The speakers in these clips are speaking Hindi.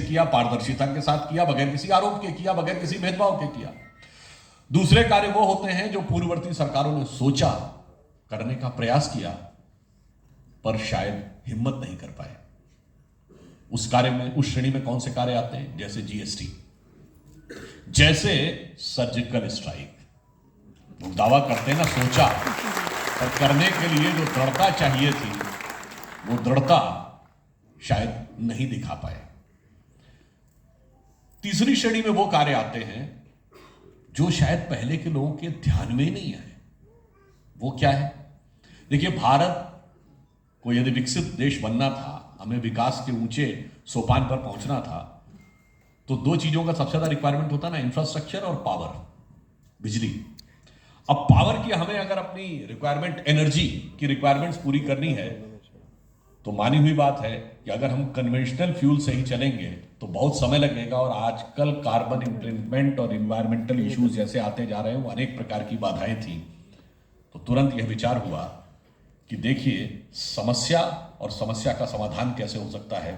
किया, पारदर्शिता के साथ किया, बगैर किसी आरोप के किया, बगैर किसी भेदभाव के किया। दूसरे कार्य वो होते हैं जो पूर्ववर्ती सरकारों ने सोचा, करने का प्रयास किया, पर शायद हिम्मत नहीं कर पाए। उस कार्य में, उस श्रेणी में कौन से कार्य आते हैं? जैसे जीएसटी, जैसे सर्जिकल स्ट्राइक। वो दावा करते हैं ना, सोचा, और करने के लिए जो दृढ़ता चाहिए थी, वो दृढ़ता शायद नहीं दिखा पाए। तीसरी श्रेणी में वो कार्य आते हैं जो शायद पहले के लोगों के ध्यान में ही नहीं आए। वो क्या है? देखिए, भारत को यदि विकसित देश बनना था, हमें विकास के ऊंचे सोपान पर पहुंचना था, तो दो चीजों का सबसे ज्यादा रिक्वायरमेंट होता ना, इंफ्रास्ट्रक्चर और पावर, बिजली। अब पावर की हमें अगर अपनी रिक्वायरमेंट, एनर्जी की रिक्वायरमेंट्स पूरी करनी है, तो मानी हुई बात है कि अगर हम कन्वेंशनल फ्यूल से ही चलेंगे तो बहुत समय लगेगा, और आजकल कार्बन इंप्रिंटमेंट और इन्वायरमेंटल इश्यूज जैसे आते जा रहे हैं, वो अनेक प्रकार की बाधाएं थी। तो तुरंत यह विचार हुआ कि देखिए, समस्या और समस्या का समाधान कैसे हो सकता है।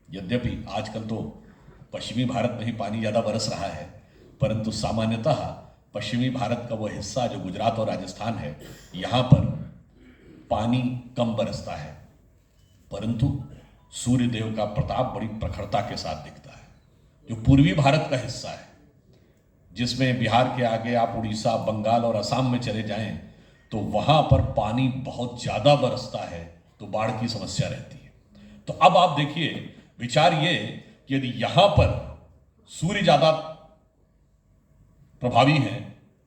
यद्यपि आजकल तो पश्चिमी भारत में ही पानी ज़्यादा बरस रहा है, परंतु सामान्यतः पश्चिमी भारत का वो हिस्सा जो गुजरात और राजस्थान है, यहाँ पर पानी कम बरसता है, परंतु सूर्य देव का प्रताप बड़ी प्रखरता के साथ दिखता है। जो पूर्वी भारत का हिस्सा है, जिसमें बिहार के आगे आप उड़ीसा, बंगाल और असम में चले जाएं, तो वहां पर पानी बहुत ज्यादा बरसता है, तो बाढ़ की समस्या रहती है। तो अब आप देखिए, विचार ये कि यदि यहां पर सूर्य ज्यादा प्रभावी है,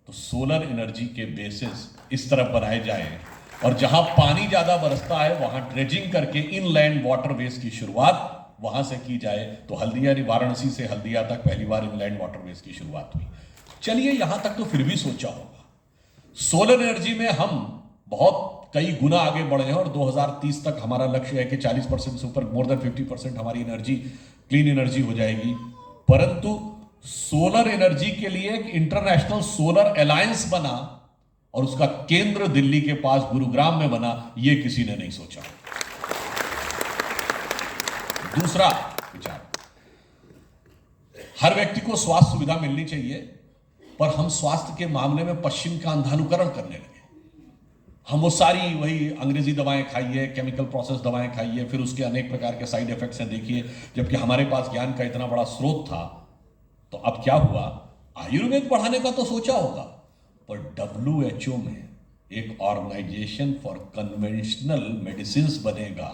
तो सोलर एनर्जी के बेसिस इस तरफ बनाए जाएं, और जहां पानी ज्यादा बरसता है वहां ड्रेजिंग करके इनलैंड वाटरवेज की शुरुआत वहां से की जाए। तो हल्दिया, वाराणसी से हल्दिया तक पहली बार इनलैंड वाटरवेज की शुरुआत हुई। चलिए, यहां तक तो फिर भी सोचा होगा। सोलर एनर्जी में हम बहुत कई गुना आगे बढ़े हैं, और 2030 तक हमारा लक्ष्य है कि 40% से ऊपर, मोर देन 50% हमारी एनर्जी क्लीन एनर्जी हो जाएगी। परंतु सोलर एनर्जी के लिए एक इंटरनेशनल सोलर अलायंस बना, और उसका केंद्र दिल्ली के पास गुरुग्राम में बना, यह किसी ने नहीं सोचा। दूसरा विचार, हर व्यक्ति को स्वास्थ्य सुविधा मिलनी चाहिए, पर हम स्वास्थ्य के मामले में पश्चिम का अंधानुकरण करने लगे। हम वो सारी वही अंग्रेजी दवाएं खाइए, केमिकल प्रोसेस दवाएं खाइए, फिर उसके अनेक प्रकार के साइड इफेक्ट्स हैं देखिए। जबकि हमारे पास ज्ञान का इतना बड़ा स्रोत था, तो अब क्या हुआ? आयुर्वेद बढ़ाने का तो सोचा होगा, पर WHO में एक ऑर्गेनाइजेशन फॉर कन्वेंशनल मेडिसिन बनेगा,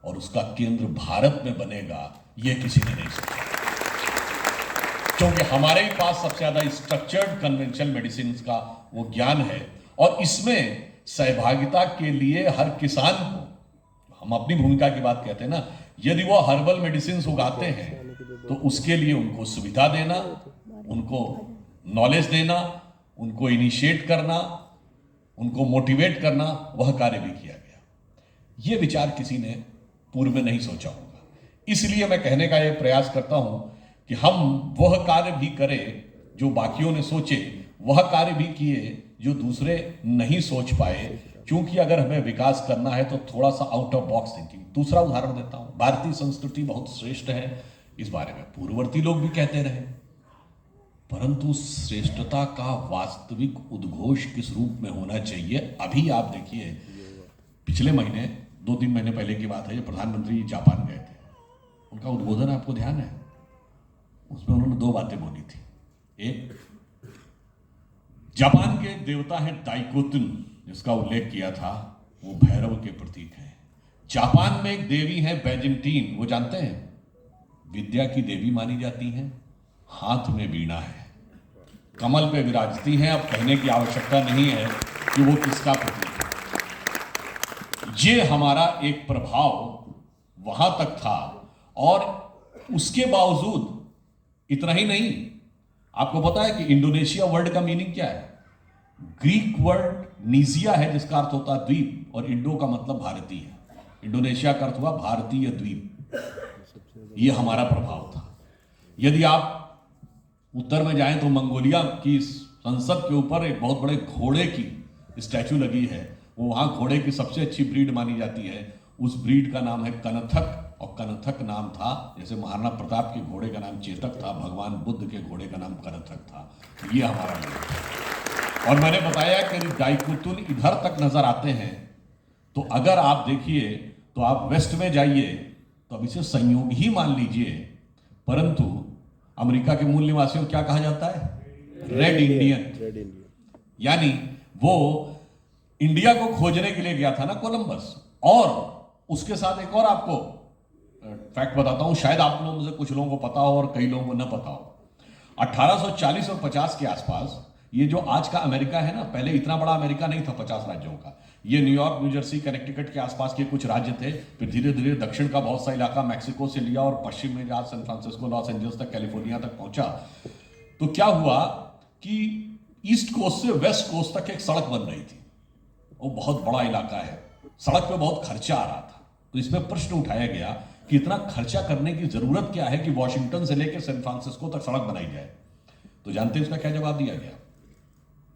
और उसका केंद्र भारत में बनेगा, यह किसी ने नहीं सोचा। क्योंकि हमारे ही पास सबसे ज्यादा स्ट्रक्चर्ड कन्वेंशनल मेडिसिन का वो ज्ञान है, और इसमें सहभागिता के लिए हर किसान को, हम अपनी भूमिका की बात कहते हैं ना, यदि वो हर्बल मेडिसिन उगाते हैं तो उसके लिए उनको सुविधा देना, उनको नॉलेज देना, उनको इनिशिएट करना, उनको मोटिवेट करना, वह कार्य भी किया गया। यह विचार किसी ने पूर्व में नहीं सोचा होगा। इसलिए मैं कहने का यह प्रयास करता हूं कि हम वह कार्य भी करें जो बाकियों ने सोचे, वह कार्य भी किए जो दूसरे नहीं सोच पाए। क्योंकि अगर हमें विकास करना है तो थोड़ा सा आउट ऑफ बॉक्स थिंकिंग। दूसरा उदाहरण देता हूं, भारतीय संस्कृति बहुत श्रेष्ठ है, इस बारे में पूर्ववर्ती लोग भी कहते रहे, परंतु श्रेष्ठता का वास्तविक उद्घोष किस रूप में होना चाहिए? अभी आप देखिए, पिछले महीने, 2-3 महीने पहले की बात है, प्रधानमंत्री जापान गए थे, उनका उद्बोधन आपको ध्यान है? उसमें उन्होंने 2 बातें बोली थी। एक, जापान के देवता है दाइकोतुन, जिसका उल्लेख किया था, वो भैरव के प्रतीक है। जापान में एक देवी है बैजेंटीन, वो जानते हैं, विद्या की देवी मानी जाती हैं, हाथ में वीणा है, कमल पे विराजती हैं। अब कहने की आवश्यकता नहीं है कि वो किसका प्रतीक है। ये हमारा एक प्रभाव वहां तक था, और उसके बावजूद इतना ही नहीं, आपको पता है कि इंडोनेशिया वर्ड का मीनिंग क्या है? ग्रीक वर्ड नीजिया है, जिसका अर्थ होता है द्वीप, और इंडो का मतलब भारतीय। इंडोनेशिया का अर्थ हुआ भारतीय द्वीप। यह हमारा प्रभाव था। यदि आप उत्तर में जाएं तो मंगोलिया की संसद के ऊपर एक बहुत बड़े घोड़े की स्टैचू लगी है। वो वहां घोड़े की सबसे अच्छी ब्रीड मानी जाती है। उस ब्रीड का नाम है कनथक और कनथक नाम था, जैसे महाराणा प्रताप के घोड़े का नाम चेतक था, भगवान बुद्ध के घोड़े का नाम कनथक था। ये हमारा नाम। और मैंने बताया कि डाइकुतुन इधर तक नजर आते हैं, तो अगर आप देखिए तो आप वेस्ट में जाइए तो अब इसे संयोग ही मान लीजिए, परंतु अमेरिका के मूल निवासियों को क्या कहा जाता है? Red Indian. यानी वो इंडिया को खोजने के लिए गया था ना कोलंबस। और उसके साथ एक और आपको फैक्ट बताता हूं, शायद आप लोगों में से कुछ लोगों को पता हो और कई लोगों को न पता हो। 1840 और 50 के आसपास ये जो आज का अमेरिका है ना, पहले इतना बड़ा अमेरिका नहीं था 50 राज्यों का। ये न्यूयॉर्क, न्यू जर्सी, कनेक्टिकट के आसपास के कुछ राज्य थे। फिर धीरे धीरे दक्षिण का बहुत सा इलाका मैक्सिको से लिया और पश्चिम में जहां सैन फ्रांसिस्को, लॉस एंजल्स तक, कैलिफोर्निया तक पहुंचा। तो क्या हुआ कि ईस्ट कोस्ट से वेस्ट कोस्ट तक एक सड़क बन रही थी। वो बहुत बड़ा इलाका है, सड़क पे बहुत खर्चा आ रहा था। तो इसमें प्रश्न उठाया गया कि इतना खर्चा करने की जरूरत क्या है कि वॉशिंगटन से लेकर सैन फ्रांसिस्को तक सड़क बनाई जाए। तो जानते हैं उसका क्या जवाब दिया गया?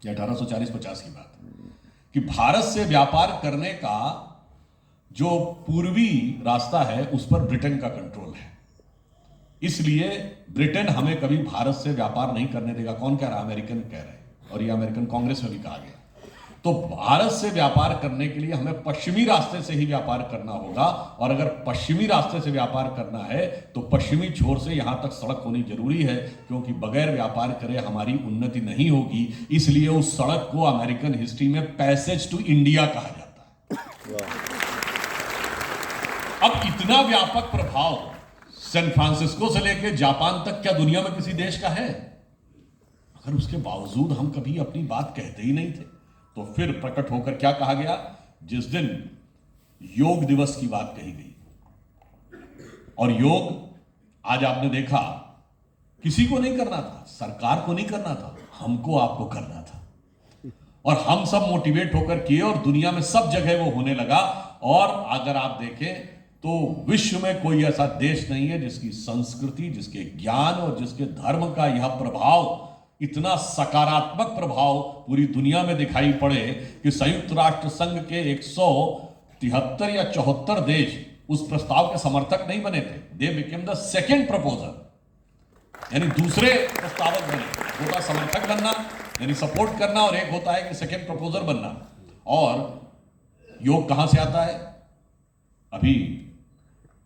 1840-50 की बात, कि भारत से व्यापार करने का जो पूर्वी रास्ता है उस पर ब्रिटेन का कंट्रोल है, इसलिए ब्रिटेन हमें कभी भारत से व्यापार नहीं करने देगा। कौन कह रहा? अमेरिकन कह रहे हैं, और ये अमेरिकन कांग्रेस में भी कहा गया। तो भारत से व्यापार करने के लिए हमें पश्चिमी रास्ते से ही व्यापार करना होगा, और अगर पश्चिमी रास्ते से व्यापार करना है तो पश्चिमी छोर से यहां तक सड़क होनी जरूरी है, क्योंकि बगैर व्यापार करे हमारी उन्नति नहीं होगी। इसलिए उस सड़क को अमेरिकन हिस्ट्री में पैसेज टू इंडिया कहा जाता है। अब इतना व्यापक प्रभाव सैन फ्रांसिस्को से लेकर जापान तक क्या दुनिया में किसी देश का है? अगर उसके बावजूद हम कभी अपनी बात कहते ही नहीं थे, तो फिर प्रकट होकर क्या कहा गया? जिस दिन योग दिवस की बात कही गई, और योग आज आपने देखा किसी को नहीं करना था, सरकार को नहीं करना था, हमको आपको करना था। और हम सब मोटिवेट होकर किए और दुनिया में सब जगह वो होने लगा। और अगर आप देखें तो विश्व में कोई ऐसा देश नहीं है जिसकी संस्कृति, जिसके ज्ञान और जिसके धर्म का यह प्रभाव, इतना सकारात्मक प्रभाव पूरी दुनिया में दिखाई पड़े कि संयुक्त राष्ट्र संघ के 173 या 74 देश उस प्रस्ताव के समर्थक नहीं बने थे। They became the second proposer, यानी दूसरे प्रस्तावक बने। होता समर्थक बनना यानी सपोर्ट करना, और एक होता है कि सेकेंड प्रपोजर बनना। और योग कहां से आता है? अभी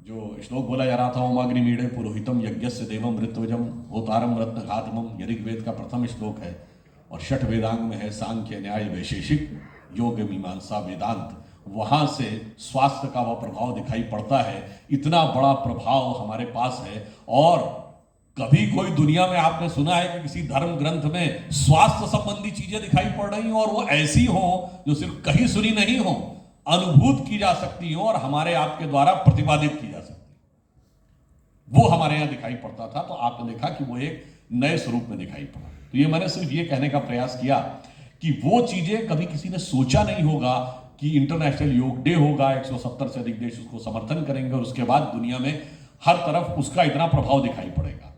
जो श्लोक बोला जा रहा था, ओम अग्निमीडे पुरोहितम यज्ञस्य देवम ऋत्विजम होतारम रत्नघातमम, ये ऋग्वेद का प्रथम श्लोक है। और छठ वेदांग में है सांख्य, न्याय, वैशेषिक, योग, मीमांसा, वेदांत। वहां से स्वास्थ्य का वह प्रभाव दिखाई पड़ता है। इतना बड़ा प्रभाव हमारे पास है। और कभी कोई दुनिया में आपने सुना है कि किसी धर्म ग्रंथ में स्वास्थ्य संबंधी चीजें दिखाई पड़ रही हो, और वो ऐसी हो जो सिर्फ कहीं सुनी नहीं हो, अनुभूत की जा सकती हो और हमारे आपके द्वारा प्रतिपादित की जा सकती, वो हमारे यहां दिखाई पड़ता था। तो आपने देखा कि वो एक नए स्वरूप में दिखाई पड़ा। तो ये मैंने सिर्फ ये कहने का प्रयास किया कि वो चीजें कभी किसी ने सोचा नहीं होगा कि इंटरनेशनल योग डे होगा, 170 से अधिक देश उसको समर्थन करेंगे, और उसके बाद दुनिया में हर तरफ उसका इतना प्रभाव दिखाई पड़ेगा।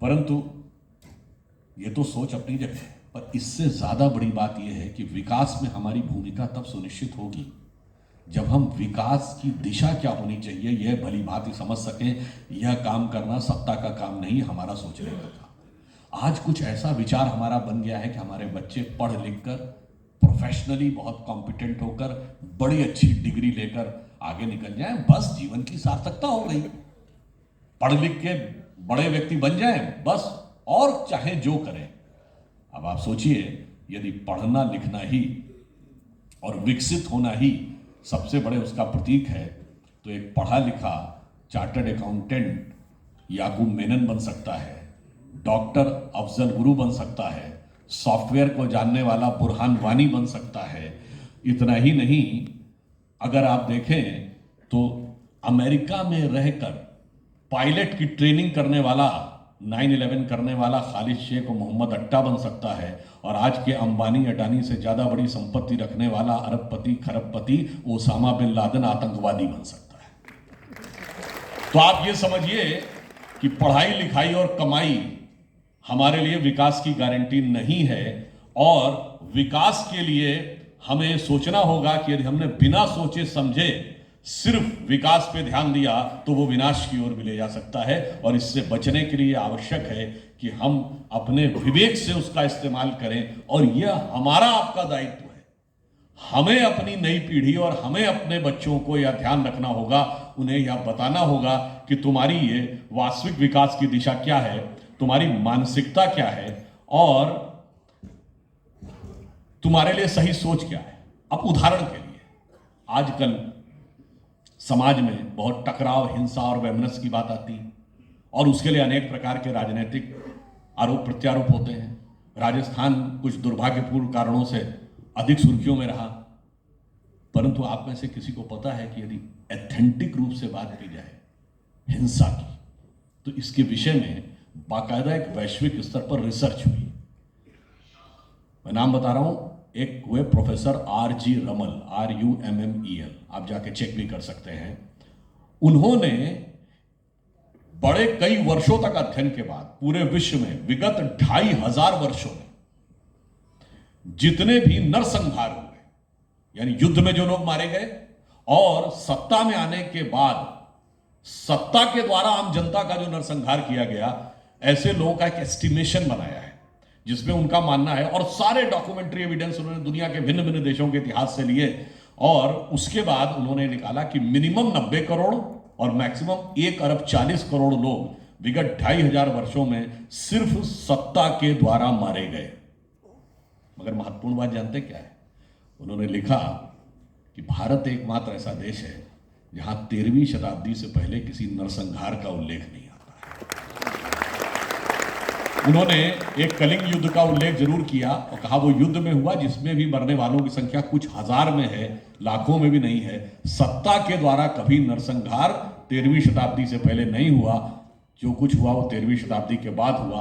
परंतु ये तो सोच अपनी जगह है, पर इससे ज्यादा बड़ी बात यह है कि विकास में हमारी भूमिका तब सुनिश्चित होगी जब हम विकास की दिशा क्या होनी चाहिए यह भली भांति समझ सकें। यह काम करना सत्ता का काम नहीं, हमारा सोचने का काम। आज कुछ ऐसा विचार हमारा बन गया है कि हमारे बच्चे पढ़ लिख कर प्रोफेशनली बहुत कॉम्पिटेंट होकर बड़ी अच्छी डिग्री लेकर आगे निकल जाएं, बस जीवन की सार्थकता हो गई। पढ़ लिख के बड़े व्यक्ति बन जाएं बस, और चाहे जो करें। अब आप सोचिए, यदि पढ़ना लिखना ही और विकसित होना ही सबसे बड़े उसका प्रतीक है, तो एक पढ़ा लिखा चार्टर्ड अकाउंटेंट याकूब मेनन बन सकता है, डॉक्टर अफजल गुरु बन सकता है, सॉफ्टवेयर को जानने वाला बुरहान वानी बन सकता है। इतना ही नहीं, अगर आप देखें तो अमेरिका में रहकर पायलट की ट्रेनिंग करने वाला, 9/11 करने वाला खालिद शेख और मोहम्मद अट्टा बन सकता है, और आज के अंबानी अडानी से ज़्यादा बड़ी संपत्ति रखने वाला अरबपति खरबपति ओसामा बिन लादेन आतंकवादी बन सकता है। तो आप ये समझिए कि पढ़ाई लिखाई और कमाई हमारे लिए विकास की गारंटी नहीं है, और विकास के लिए हमें सोचना होगा कि यदि हमने बिना सोचे समझे सिर्फ विकास पे ध्यान दिया तो वो विनाश की ओर भी ले जा सकता है। और इससे बचने के लिए आवश्यक है कि हम अपने विवेक से उसका इस्तेमाल करें। और यह हमारा आपका दायित्व है। हमें अपनी नई पीढ़ी और हमें अपने बच्चों को यह ध्यान रखना होगा, उन्हें यह बताना होगा कि तुम्हारी ये वास्तविक विकास की दिशा क्या है, तुम्हारी मानसिकता क्या है और तुम्हारे लिए सही सोच क्या है। अब उदाहरण के लिए आजकल समाज में बहुत टकराव, हिंसा और वैमनस्य की बात आती है और उसके लिए अनेक प्रकार के राजनीतिक आरोप प्रत्यारोप होते हैं। राजस्थान कुछ दुर्भाग्यपूर्ण कारणों से अधिक सुर्खियों में रहा, परंतु आप में से किसी को पता है कि यदि एथेंटिक रूप से बात की जाए हिंसा की, तो इसके विषय में बाकायदा एक वैश्विक स्तर पर रिसर्च हुई। मैं नाम बता रहा हूं, एक हुए प्रोफेसर RG रमल, RUMMEL, आप जाके चेक भी कर सकते हैं। उन्होंने बड़े कई वर्षों तक अध्ययन के बाद पूरे विश्व में विगत 2500 वर्षों में जितने भी नरसंहार हुए, यानी युद्ध में जो लोग मारे गए और सत्ता में आने के बाद सत्ता के द्वारा आम जनता का जो नरसंहार किया गया, ऐसे लोगों का एक एस्टिमेशन बनाया है जिसमें उनका मानना है, और सारे डॉक्यूमेंट्री एविडेंस उन्होंने दुनिया के भिन्न भिन्न देशों के इतिहास से लिए और उसके बाद उन्होंने निकाला कि मिनिमम 90 करोड़ और मैक्सिमम 1 अरब 40 करोड़ लोग विगत 2500 वर्षों में सिर्फ सत्ता के द्वारा मारे गए। मगर महत्वपूर्ण बात जानते क्या है? उन्होंने लिखा कि भारत एकमात्र ऐसा देश है जहां 13वीं शताब्दी से पहले किसी नरसंहार का उल्लेख नहीं आता है। उन्होंने एक कलिंग युद्ध का उल्लेख जरूर किया और कहा वो युद्ध में हुआ जिसमें भी मरने वालों की संख्या कुछ हजार में है, लाखों में भी नहीं है। सत्ता के द्वारा कभी नरसंहार 13वीं शताब्दी से पहले नहीं हुआ, जो कुछ हुआ वो 13वीं शताब्दी के बाद हुआ।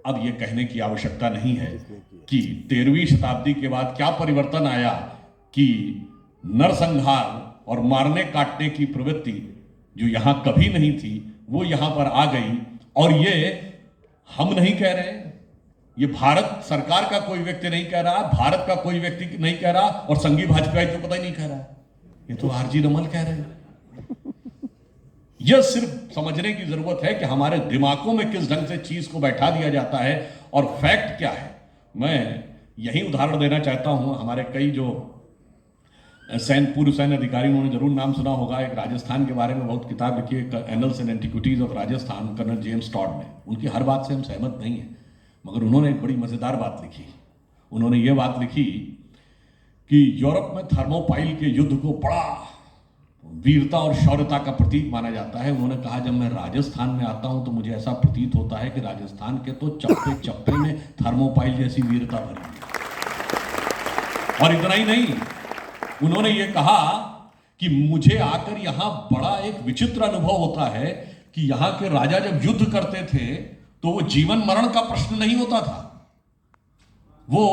अब ये कहने की आवश्यकता नहीं है कि 13वीं शताब्दी के बाद क्या परिवर्तन आया कि नरसंहार और मारने काटने की प्रवृत्ति जो यहां कभी नहीं थी वो यहां पर आ गई। और ये हम नहीं कह रहे, ये भारत सरकार का कोई व्यक्ति नहीं कह रहा, भारत का कोई व्यक्ति नहीं कह रहा, और संघीय भाजपा तो पता ही नहीं कह रहा, ये तो RG रमल कह रहे हैं। यह सिर्फ समझने की जरूरत है कि हमारे दिमागों में किस ढंग से चीज को बैठा दिया जाता है और फैक्ट क्या है। मैं यही उदाहरण देना चाहता हूं। हमारे कई जो पूर्व सैन्य अधिकारी, उन्होंने जरूर नाम सुना होगा, एक राजस्थान के बारे में बहुत किताब लिखी है, annals and antiquities of Rajasthan, colonel James Tod ने। उनकी हर बात से हम सहमत नहीं है, मगर उन्होंने एक बड़ी मजेदार बात लिखी। उन्होंने ये बात लिखी कि यूरोप में थर्मोपाइल के युद्ध को बड़ा वीरता और शौर्यता का प्रतीक माना जाता है। उन्होंने कहा जब मैं राजस्थान में आता हूं तो मुझे ऐसा प्रतीत होता है कि राजस्थान के तो चप्पे चप्पे में थर्मोपाइल जैसी वीरता भरी है। और इतना ही नहीं, उन्होंने ये कहा कि मुझे आकर यहां बड़ा एक विचित्र अनुभव होता है कि यहां के राजा जब युद्ध करते थे तो वो जीवन मरण का प्रश्न नहीं होता था, वो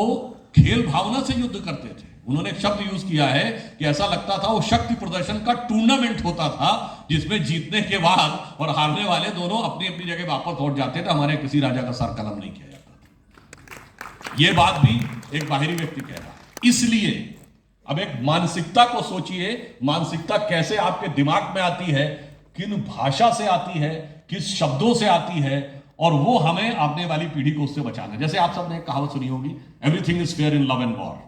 खेल भावना से युद्ध करते थे। उन्होंने एक शब्द यूज किया है कि ऐसा लगता था वो शक्ति प्रदर्शन का टूर्नामेंट होता था जिसमें जीतने के बाद और हारने वाले दोनों अपनी अपनी जगह वापस लौट जाते थे, हमारे किसी राजा का सर कलम नहीं किया जाता। ये बात भी एक बाहरी व्यक्ति कह रहा है। इसलिए अब एक मानसिकता को सोचिए, मानसिकता कैसे आपके दिमाग में आती है, किन भाषा से आती है, किस शब्दों से आती है, और वो हमें आने वाली पीढ़ी को उससे बचाना है। जैसे आप सबने एक कहावत सुनी होगी, everything is fair in love and war,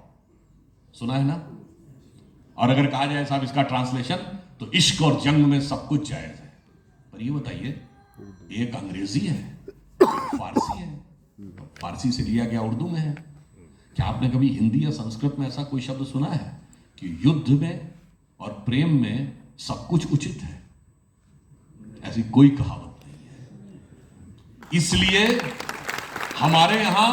सुना है ना? और अगर कहा जाए साहब इसका ट्रांसलेशन, तो इश्क और जंग में सब कुछ जायज है। पर ये बताइए, एक अंग्रेजी है, एक फारसी है, तो फारसी से लिया गया उर्दू में है। क्या आपने कभी हिंदी या संस्कृत में ऐसा कोई शब्द सुना है कि युद्ध में और प्रेम में सब कुछ उचित है? ऐसी कोई कहावत नहीं है। इसलिए हमारे यहां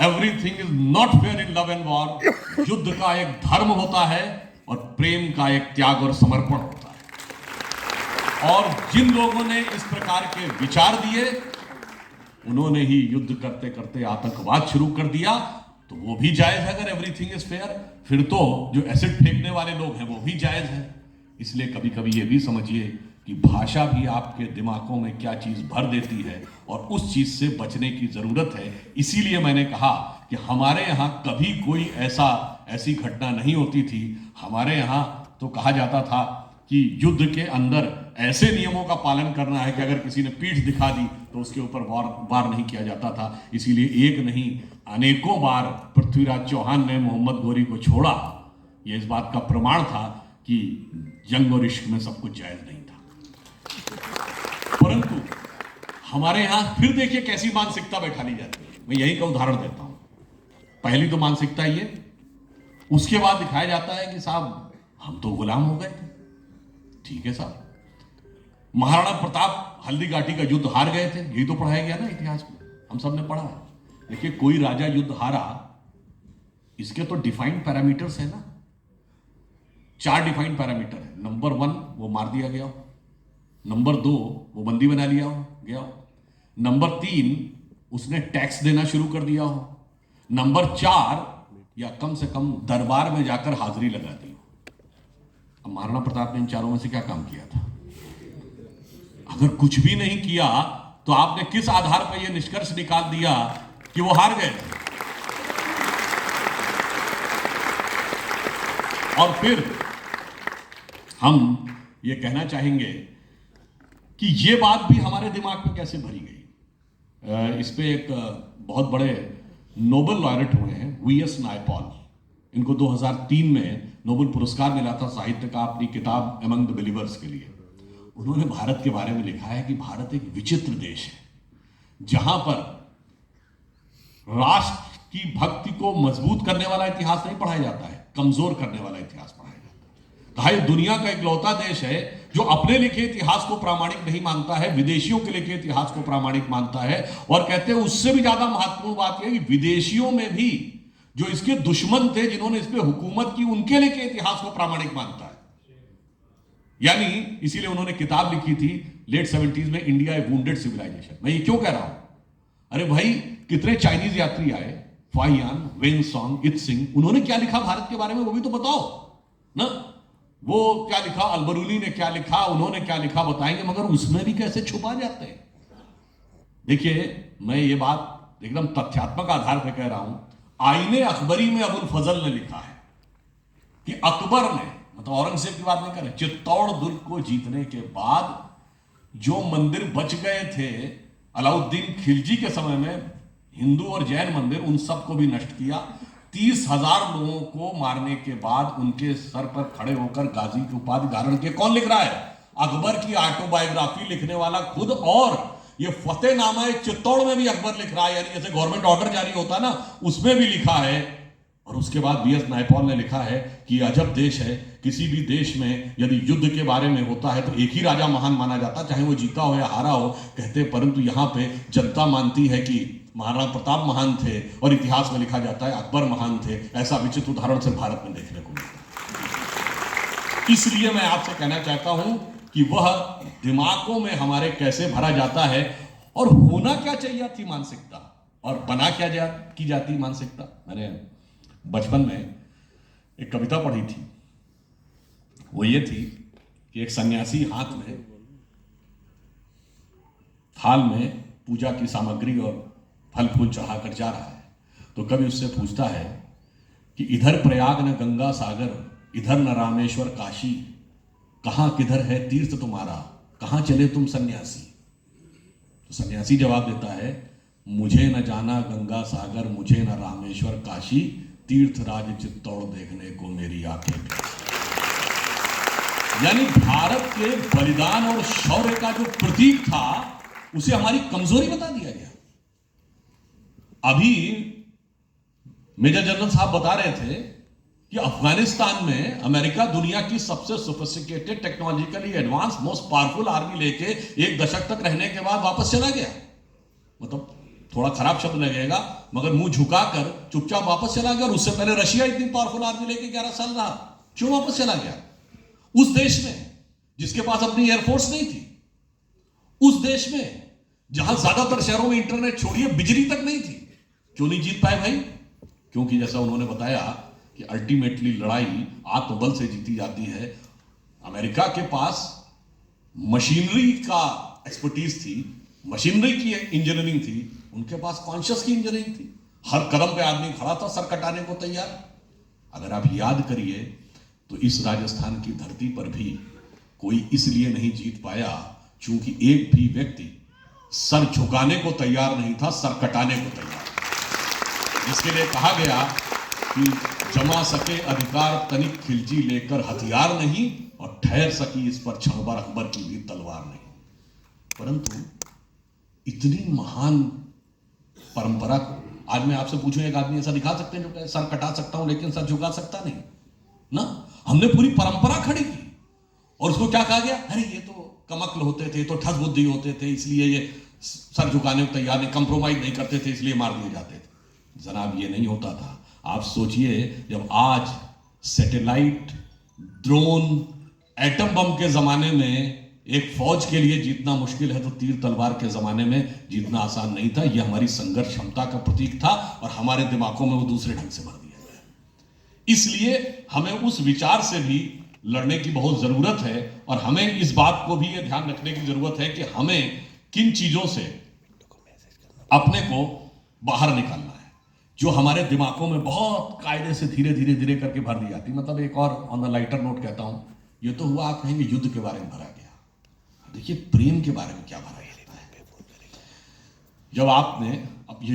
everything is not fair in love and war. युद्ध का एक धर्म होता है और प्रेम का एक त्याग और समर्पण होता है। और जिन लोगों ने इस प्रकार के विचार दिए, उन्होंने ही युद्ध करते करते आतंकवाद शुरू कर दिया। तो वो भी जायज है अगर एवरीथिंग इज फेयर। फिर तो जो एसिड फेंकने वाले लोग हैं वो भी जायज है। इसलिए कभी कभी ये भी समझिए कि भाषा भी आपके दिमागों में क्या चीज भर देती है और उस चीज से बचने की जरूरत है। इसीलिए मैंने कहा कि हमारे यहाँ कभी कोई ऐसी घटना नहीं होती थी। हमारे यहाँ तो कहा जाता था कि युद्ध के अंदर ऐसे नियमों का पालन करना है कि अगर किसी ने पीठ दिखा दी तो उसके ऊपर वार नहीं किया जाता था। इसीलिए एक नहीं अनेकों बार पृथ्वीराज चौहान ने मोहम्मद गोरी को छोड़ा। यह इस बात का प्रमाण था कि जंग और इश्क में सब कुछ जायज नहीं था। परंतु हमारे यहां फिर देखिए कैसी मानसिकता बैठा ली जाती है। मैं यही का उदाहरण देता हूं। पहली तो मानसिकता ये, उसके बाद दिखाया जाता है कि साहब हम तो गुलाम हो गए थे। ठीक है साहब, महाराणा प्रताप हल्दी घाटी का युद्ध हार गए थे, यही तो पढ़ाया गया ना इतिहास में, हम सब ने पढ़ा है। देखिए कोई राजा युद्ध हारा, इसके तो डिफाइंड पैरामीटर्स है ना, 4 डिफाइंड पैरामीटर है। नंबर 1 वो मार दिया गया हो, नंबर 2 वो बंदी बना लिया हो गया हो, नंबर 3 उसने टैक्स देना शुरू कर दिया हो, नंबर 4 या कम से कम दरबार में जाकर हाजिरी लगा दी हो। अब महाराणा प्रताप ने इन चारों में से क्या काम किया था? अगर कुछ भी नहीं किया तो आपने किस आधार पर यह निष्कर्ष निकाल दिया कि वो हार गए? और फिर हम ये कहना चाहेंगे कि ये बात भी हमारे दिमाग में कैसे भरी गई। इस पे एक बहुत बड़े नोबेल लॉरेट हुए हैं, वीएस नायपॉल। इनको 2003 में नोबेल पुरस्कार मिला था साहित्य का अपनी किताब अमंग द बिलीवर्स के लिए। उन्होंने भारत के बारे में लिखा है कि भारत एक विचित्र देश है जहां पर राष्ट्र की भक्ति को मजबूत करने वाला इतिहास नहीं पढ़ाया जाता है, कमजोर करने वाला इतिहास पढ़ाया जाता है। कहा यह दुनिया का इकलौता देश है जो अपने लिखे इतिहास को प्रामाणिक नहीं मानता है, विदेशियों के लिखे इतिहास को प्रामाणिक मानता है। और कहते हैं उससे भी ज्यादा महत्वपूर्ण बात यह कि विदेशियों में भी जो इसके दुश्मन थे, जिन्होंने इस पे हुकूमत की, उनके लिखे इतिहास को प्रामाणिक मानता है। यानी इसीलिए उन्होंने किताब लिखी थी लेट 70s में, इंडिया ए वुंडेड सिविलाइजेशन। मैं ये क्यों कह रहा हूं? अरे भाई कितने चाइनीज यात्री आए, फाइयान, वेनसोंग, इत्सिंग, उन्होंने क्या लिखा भारत के बारे में वो भी तो बताओ ना। वो क्या लिखा, अलबरूनी ने क्या लिखा, उन्होंने क्या लिखा बताएंगे, मगर उसमें भी कैसे छुपा जाते हैं। देखिए मैं ये बात एकदम तथ्यात्मक आधार पर कह रहा हूं। आईने अकबरी में अबुल फजल ने लिखा है कि अकबर ने, मतलब औरंगजेब की बात नहीं कर रहे, चित्तौड़ दुर्ग को जीतने के बाद जो मंदिर बच गए थे अलाउद्दीन खिलजी के समय में, हिंदू और जैन मंदिर, उन सबको भी नष्ट किया। 30,000 लोगों को मारने के बाद उनके सर पर खड़े होकर गाजी की उपाधि धारण किए। कौन लिख रहा है? अकबर की ऑटोबायोग्राफी लिखने वाला खुद। और ये फतेहनामा चित्तौड़ में भी अकबर लिख रहा है, यानी जैसे गवर्नमेंट ऑर्डर जारी होता ना, उसमें भी लिखा है। और उसके बाद वीएस नायपॉल ने लिखा है कि अजब देश है, किसी भी देश में यदि युद्ध के बारे में होता है तो एक ही राजा महान माना जाता, चाहे वो जीता हो या हारा हो। कहते परंतु यहां पे जनता मानती है कि महाराणा प्रताप महान थे और इतिहास में लिखा जाता है अकबर महान थे। ऐसा विचित्र उदाहरण से भारत में देखने को मिलता। इसलिए मैं आपसे कहना चाहता हूं कि वह दिमागों में हमारे कैसे भरा जाता है और होना क्या चाहिए थी मानसिकता, और बना क्या की जाती मानसिकता। मैंने बचपन में एक कविता पढ़ी थी, वो ये थी कि एक सन्यासी हाथ में थाल में पूजा की सामग्री और फल फूल चढ़ाकर जा रहा है, तो कवि उससे पूछता है कि इधर प्रयाग न गंगा सागर, इधर न रामेश्वर काशी, कहां किधर है तीर्थ तुम्हारा, कहां चले तुम सन्यासी। तो सन्यासी जवाब देता है, मुझे न जाना गंगा सागर, मुझे न रामेश्वर काशी, तीर्थ राज चित्तौड़ देखने को मेरी आंखें प्यासी। यानी भारत के बलिदान और शौर्य का जो प्रतीक था उसे हमारी कमजोरी बता दिया गया। अभी मेजर जनरल साहब बता रहे थे कि अफगानिस्तान में अमेरिका दुनिया की सबसे sophisticated, technologically advance, most powerful army लेके 1 दशक तक रहने के बाद वापस चला गया। मतलब थोड़ा खराब शब्द लगेगा, मगर मुंह झुकाकर चुपचाप वापस चला गया। और उससे पहले रशिया इतनी पावरफुल आर्मी लेके 11 साल रहा, क्यों वापस चला गया? उस देश में जिसके पास अपनी एयरफोर्स नहीं थी, उस देश में जहां ज्यादातर शहरों में इंटरनेट छोड़िए बिजली तक नहीं थी, क्यों नहीं जीत पाए भाई? क्योंकि जैसा उन्होंने बताया कि अल्टीमेटली लड़ाई आत्मबल से जीती जाती है। अमेरिका के पास मशीनरी का एक्सपर्टीज थी, मशीनरी की इंजीनियरिंग थी, उनके पास कॉन्शियस की इंजीनियरिंग थी। हर कदम पे आदमी खड़ा था सर कटाने को तैयार। अगर आप याद करिए तो इस राजस्थान की धरती पर भी कोई इसलिए नहीं जीत पाया क्योंकि एक भी व्यक्ति सर झुकाने को तैयार नहीं था, सर कटाने को तैयार। इसके लिए कहा गया कि जमा सके अधिकार तनिक खिलजी लेकर हथियार नहीं, और ठहर सकी इस पर क्षणभर अकबर की भी तलवार नहीं। परंतु इतनी महान परंपरा को आज मैं आपसे पूछूं, एक आदमी ऐसा दिखा सकते हैं जो कहे सर कटा सकता हूं लेकिन सर झुका सकता नहीं ना? हमने पूरी परंपरा खड़ी की और उसको क्या कहा गया? अरे ये तो कमक्ल होते थे, तो ठस बुद्धि होते थे, इसलिए ये सर झुकाने को तैयार नहीं, कंप्रोमाइज नहीं करते थे, इसलिए मार दिए जाते थे। जनाब ये नहीं होता था। आप सोचिए, जब आज सैटेलाइट, ड्रोन, एटम बम के जमाने में एक फौज के लिए जीतना मुश्किल है, तो तीर तलवार के जमाने में जीतना आसान नहीं था। यह हमारी संघर्ष क्षमता का प्रतीक था और हमारे दिमागों में वो दूसरे ढंग से भर दिया गया। इसलिए हमें उस विचार से भी लड़ने की बहुत जरूरत है और हमें इस बात को भी ये ध्यान रखने की जरूरत है कि हमें किन चीजों से अपने को बाहर निकालना है, जो हमारे दिमागों में बहुत कायदे से धीरे धीरे धीरे करके भर दी जाती। मतलब एक और ऑन द लाइटर नोट कहता हूं, ये तो हुआ आप कहेंगे युद्ध के बारे में भरा गया, देखिए प्रेम के बारे में क्या भरा जाता है। जब आपने